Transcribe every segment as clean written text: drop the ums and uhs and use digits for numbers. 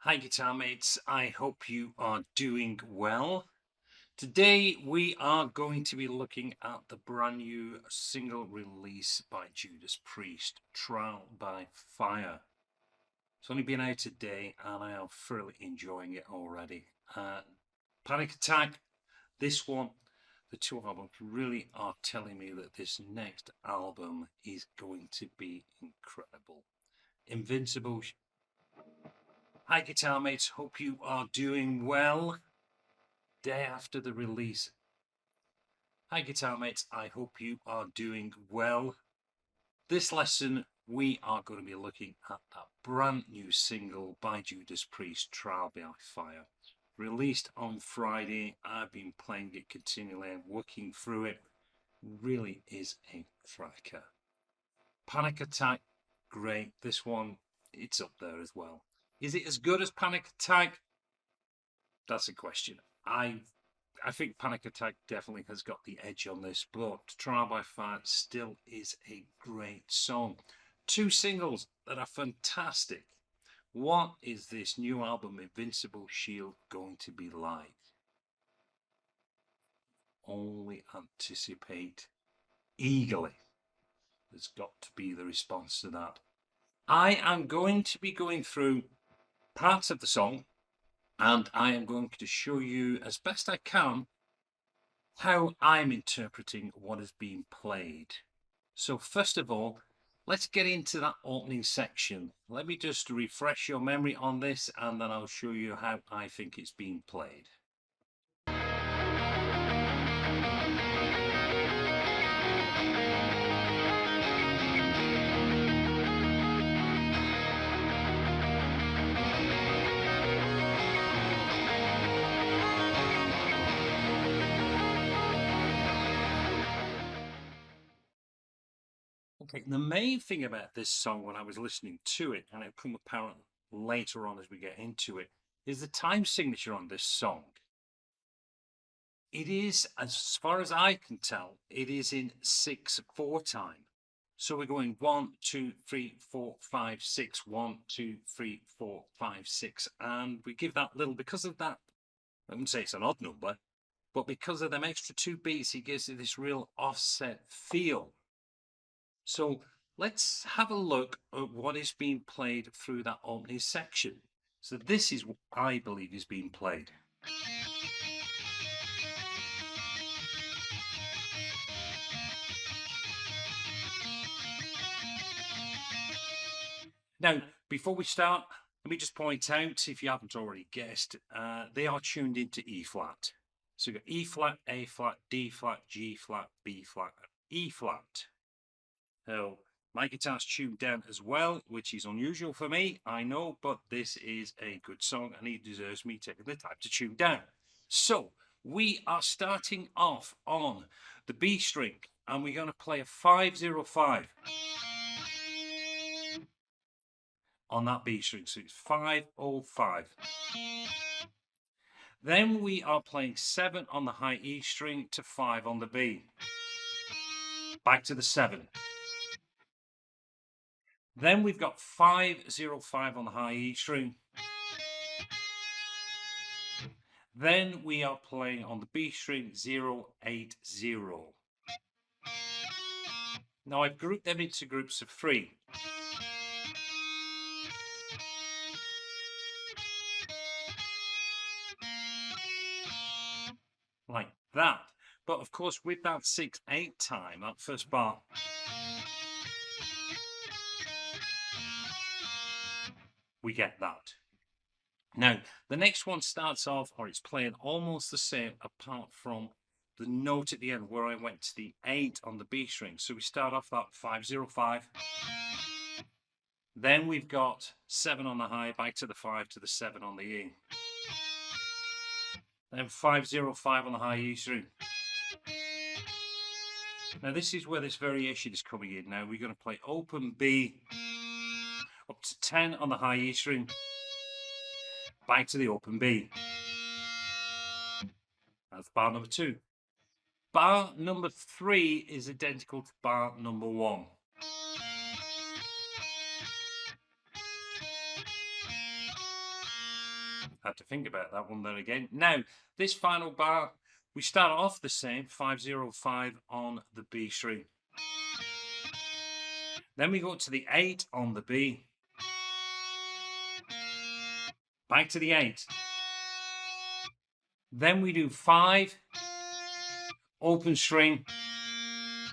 Hi guitar mates, I hope you are doing well. Today we are going to be looking at the brand new single release by Judas Priest, Trial by Fire. It's only been out today and I am thoroughly enjoying it already. Panic Attack, this one, the two albums really are telling me that this next album is going to be incredible. Invincible. Hi guitar mates, hope you are doing well. Day after the release. Hi guitar mates, I hope you are doing well. This lesson we are going to be looking at that brand new single by Judas Priest, Trial by Fire. Released on Friday. I've been playing it continually and working through it. Really is a cracker. Panic Attack, great. This one, it's up there as well. Is it as good as Panic Attack? That's a question. I think Panic Attack definitely has got the edge on this, but Trial by Fire still is a great song. Two singles that are fantastic. What is this new album, Invincible Shield, going to be like? Only anticipate eagerly. There's got to be the response to that. I am going to be going through parts of the song, and I am going to show you as best I can how I'm interpreting what is being played. So first of all, let's get into that opening section. Let me just refresh your memory on this and then I'll show you how I think it's being played. Okay, the main thing about this song when I was listening to it, and it'll become apparent later on as we get into it, is the time signature on this song. It is, as far as I can tell, it is in 6/4 time. So we're going 1, 2, 3, 4, 5, 6, 1, 2, 3, 4, 5, 6. And we give that little, because of that, I wouldn't say it's an odd number, but because of them extra 2 beats, it gives it this real offset feel. So let's have a look at what is being played through that opening section. So this is what I believe is being played. Now, before we start, let me just point out, if you haven't already guessed, they are tuned into E flat. So you've got E flat, A flat, D flat, G flat, B flat, and E flat. Now, my guitar's tuned down as well, which is unusual for me, I know, but this is a good song and it deserves me taking the time to tune down. So, we are starting off on the B string and we're going to play a 5/05 on that B string. So it's 5/05. Then we are playing 7 on the high E string to 5 on the B. Back to the 7. Then we've got 5/05 on the high E string. Then we are playing on the B string 0/80. Now I've grouped them into groups of 3. Like that. But of course with that 6/8 time, that first bar, we get that. Now, the next one starts off, or it's playing almost the same, apart from the note at the end where I went to the 8 on the B string. So we start off that 5/05. Then we've got 7 on the high, back to the 5 to the 7 on the E. Then 5/05 on the high E string. Now this is where this variation is coming in. Now we're going to play open B up to 10 on the high E string. Back to the open B. That's bar number 2. Bar number 3 is identical to bar number 1. Had to think about that one there again. Now, this final bar, we start off the same, 505 on the B string. Then we go to the 8 on the B. Back to the 8. Then we do 5, open string,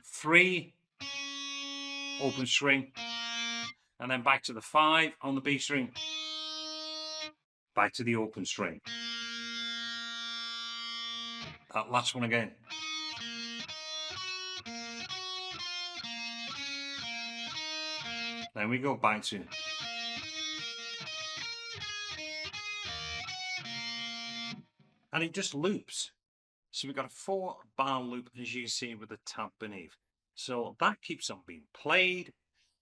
3, open string, and then back to the 5 on the B string, back to the open string. That last one again. Then we go back to. And it just loops. So we've got a 4-bar loop, as you can see, with the tab beneath. So that keeps on being played.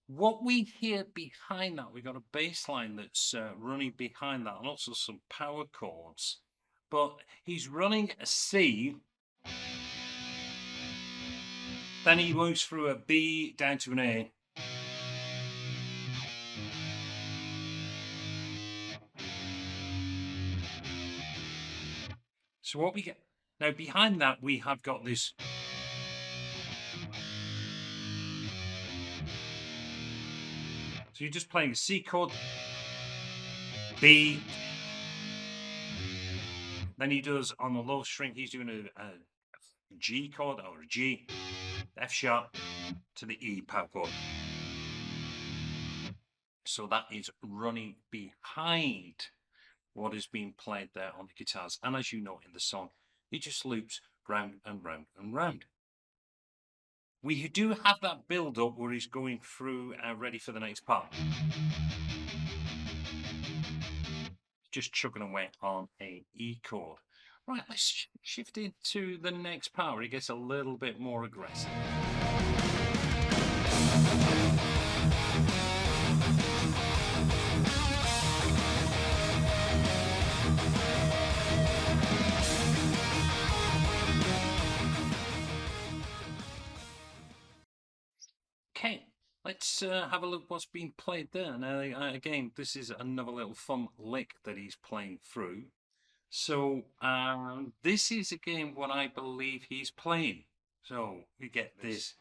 What we hear behind that, we've got a bass line that's running behind that, and also some power chords. But he's running a C, then he moves through a B down to an A. So what we get now behind that, we have got this. So you're just playing a C chord, B. Then he does on the low string, he's doing a G chord or a G, F sharp to the E power chord. So that is running behind what is being played there on the guitars. And as you know in the song, it just loops round and round and round. We do have that build up where he's going through ready for the next part. Just chugging away on a E chord. Right, let's shift into the next part where he gets a little bit more aggressive. Okay, let's have a look what's being played there. Now, again, this is another little fun lick that he's playing through. So this is again what I believe he's playing. So we get this.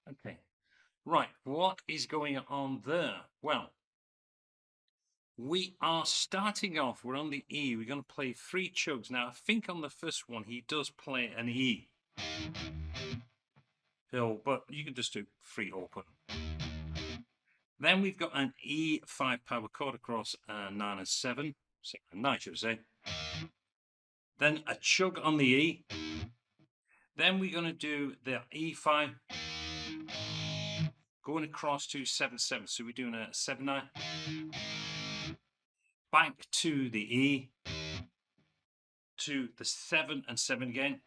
Okay, right, what is going on there? Well, we are starting off, we're on the E, we're going to play 3 chugs. Now, I think on the first one, he does play an E. So, but you can just do 3 open. Then we've got an E5 power chord across 9 and 7, 6 and 9, should I say. Then a chug on the E. Then we're going to do the E5 going across to 7/7. So we're doing a 7/9. Back to the E, to the 7 and 7 again.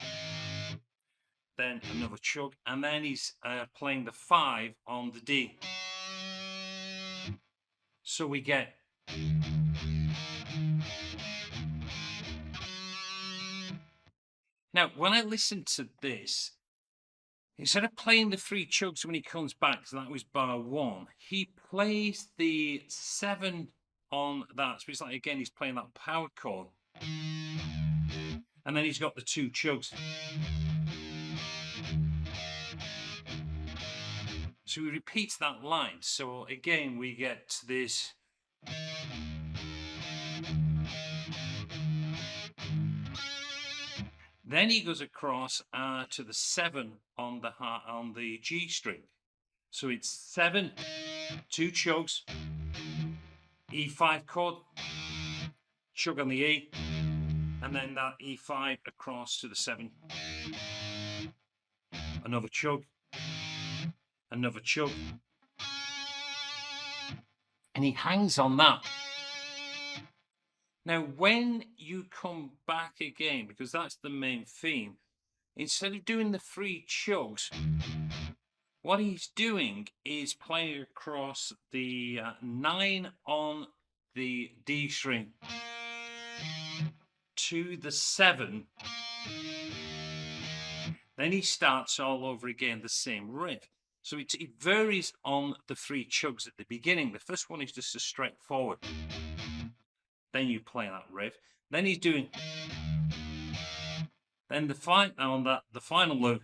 Then another chug, and then he's playing the 5 on the D. So we get. Now, when I listen to this, instead of playing the 3 chugs when he comes back, so that was bar 1, he plays the 7 on that. So it's like, again, he's playing that power chord. And then he's got the 2 chugs. So he repeats that line. So again, we get this. Then he goes across to the 7 on the G string. So it's 7, 2 chugs, E5 chord, chug on the E, and then that E5 across to the 7. Another chug, another chug. And he hangs on that. Now, when you come back again, because that's the main theme, instead of doing the 3 chugs, what he's doing is playing across the 9 on the D string to the 7 Then he starts all over again, the same riff. So it varies on the 3 chugs at the beginning. The first one is just a straightforward. Then you play that riff. Then he's doing. Then the final loop.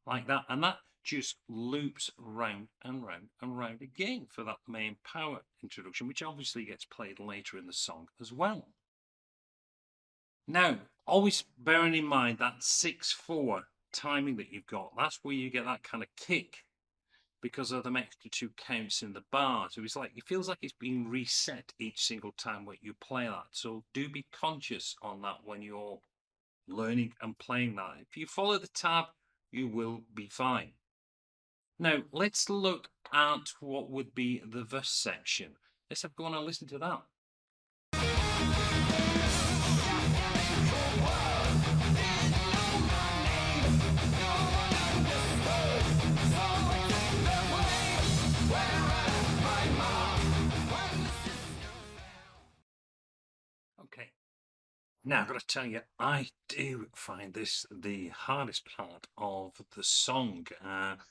Like that, and that just loops round and round and round again for that main power introduction, which obviously gets played later in the song as well. Now, always bearing in mind that 6/4 timing that you've got, that's where you get that kind of kick because of them extra 2 counts in the bar. So it's like, it feels like it's being reset each single time when you play that. So do be conscious on that when you're learning and playing that. If you follow the tab, you will be fine. Now, let's look at what would be the verse section. Let's have go on and listen to that. Okay. Now, I've got to tell you, I do find this the hardest part of the song.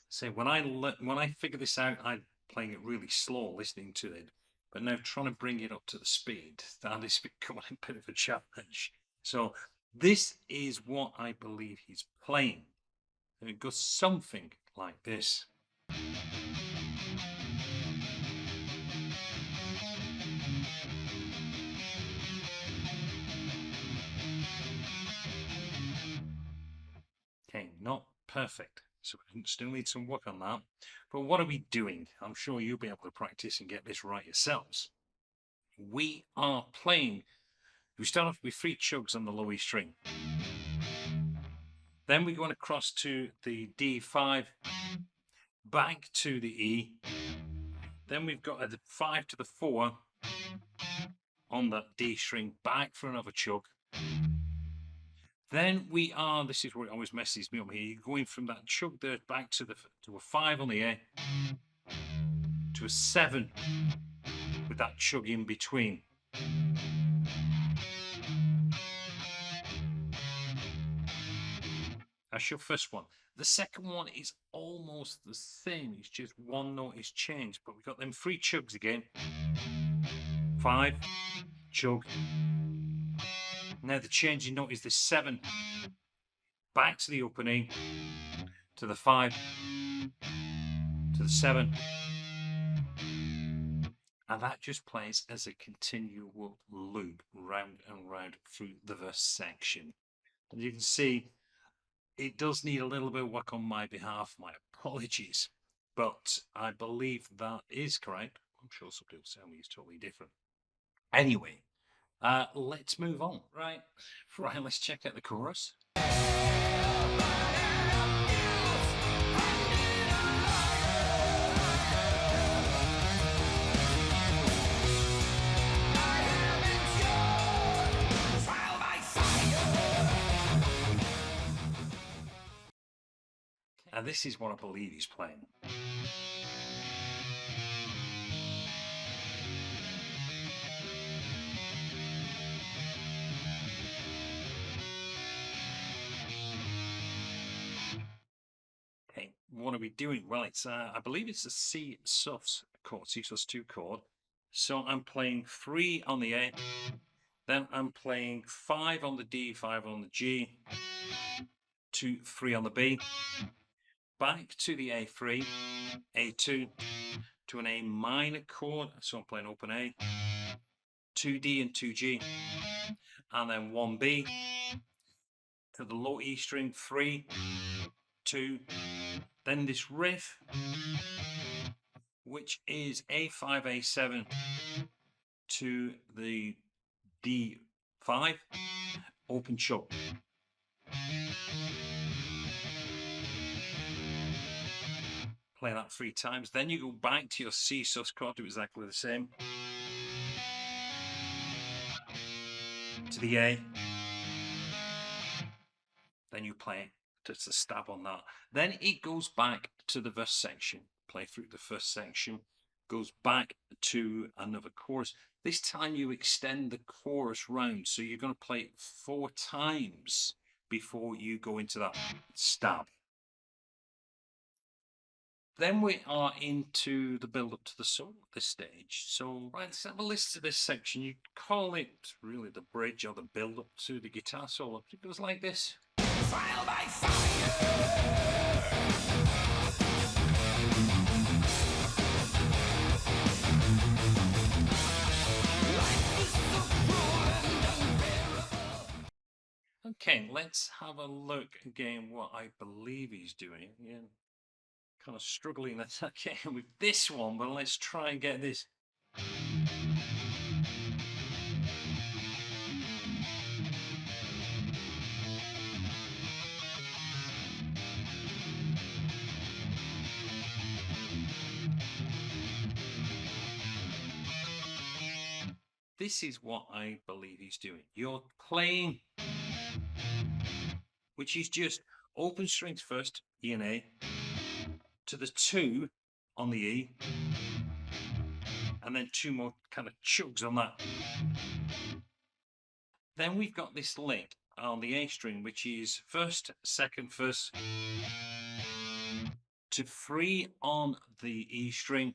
So when I figure this out, I'm playing it really slow, listening to it. But now trying to bring it up to the speed, that is becoming a bit of a challenge. So this is what I believe he's playing. And it goes something like this. Okay, not perfect. So we still need some work on that. But what are we doing? I'm sure you'll be able to practice and get this right yourselves. We are playing. We start off with 3 chugs on the low E string. Then we're going across to the D5, back to the E. Then we've got a 5 to the 4 on the D string, back for another chug. Then we are, this is what always messes me up here, you're going from that chug there back to a 5 on the A, to a 7 with that chug in between. That's your first one. The second one is almost the same, it's just one note is changed, but we've got them 3 chugs again. 5, chug. Now the changing note is the 7. Back to the opening, to the 5, to the 7. And that just plays as a continual loop round and round through the verse section. And you can see it does need a little bit of work on my behalf. My apologies. But I believe that is correct. I'm sure some people tell me it's totally different. Anyway, let's move on. Right, let's check out the chorus. And this is what I believe he's playing. Okay, what are we doing? Well, it's I believe it's a C sus chord, C sus2 chord. So I'm playing 3 on the A, then I'm playing 5 on the D, 5 on the G, 2, 3 on the B, back to the A3, A2, to an A minor chord, so I'm playing open A, 2D and 2G, and then 1B, to the low E string, 3, 2, then this riff, which is A5, A7, to the D5, open chug. Play that 3 times, then you go back to your C sus chord, do exactly the same, to the A, Then you play it. Just a stab on that. Then it goes back to the verse section. Play through the first section. Goes back to another chorus. This time you extend the chorus round. So you're going to play it 4 times before you go into that stab. Then we are into the build up to the solo at this stage. So right, let's have a listen to this section. You call it really the bridge or the build up to the guitar solo. It goes like this. Trial by fire. Okay, let's have a look again what I believe he's doing. Yeah, kind of struggling again with this one, but let's try and get this. This is what I believe he's doing. You're playing, which is just open strings first, E and A, to the 2 on the E, and then 2 more kind of chugs on that. Then we've got this lick on the A string, which is first, second, first, to 3 on the E string,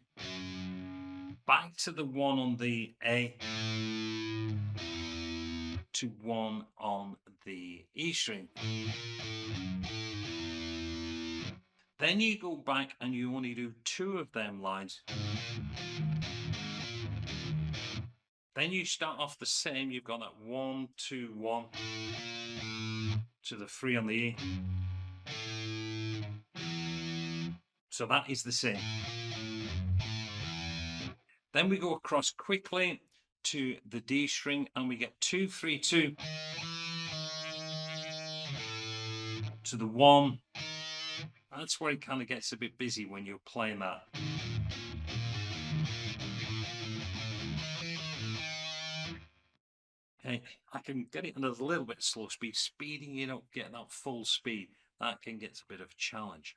back to the 1 on the A, to 1 on the E string. Then you go back and you only do 2 of them lines. Then you start off the same. You've got that 1, 2, 1 to the 3 on the E. So that is the same. Then we go across quickly to the D string and we get 2, 3, 2 to the 1. That's where it kind of gets a bit busy when you're playing that. Okay, I can get it under a little bit slow speed. Speeding it up, get that full speed, that can get a bit of a challenge.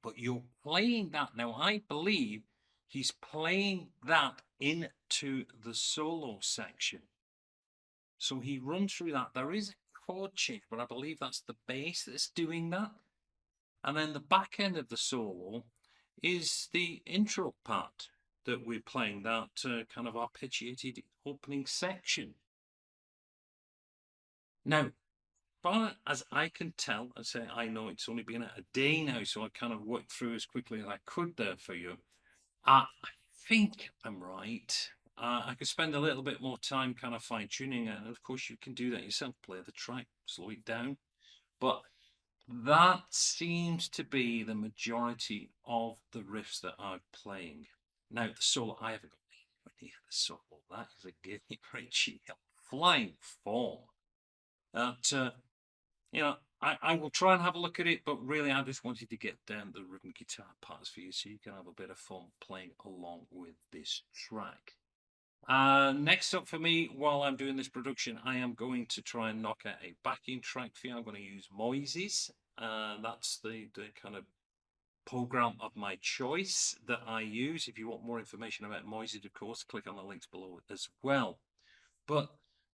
But you're playing that now. I believe he's playing that into the solo section. So he runs through that. There is a chord change, but I believe that's the bass that's doing that. And then the back end of the solo is the intro part that we're playing, that kind of arpeggiated opening section. Now, far as I can tell, I say I know it's only been a day now, so I kind of worked through as quickly as I could there for you. I think I'm right. I could spend a little bit more time kind of fine-tuning it, and of course you can do that yourself. Play the track, slow it down. But that seems to be the majority of the riffs that I'm playing. Now, the solo, I haven't got anywhere near the solo. That is a Gilly Ritchie flying form. That, you know, I will try and have a look at it, but really I just wanted to get down the rhythm guitar parts for you so you can have a bit of fun playing along with this track. Next up for me, while I'm doing this production, I am going to try and knock out a backing track for you. I'm going to use Moises. That's the kind of program of my choice that I use. If you want more information about Moises, of course, click on the links below as well. But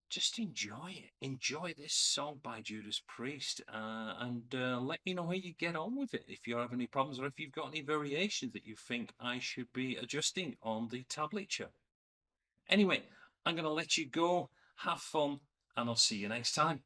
just enjoy it. Enjoy this song by Judas Priest, and let me know how you get on with it. If you have any problems or if you've got any variations that you think I should be adjusting on the tablature. Anyway, I'm going to let you go. Have fun, and I'll see you next time.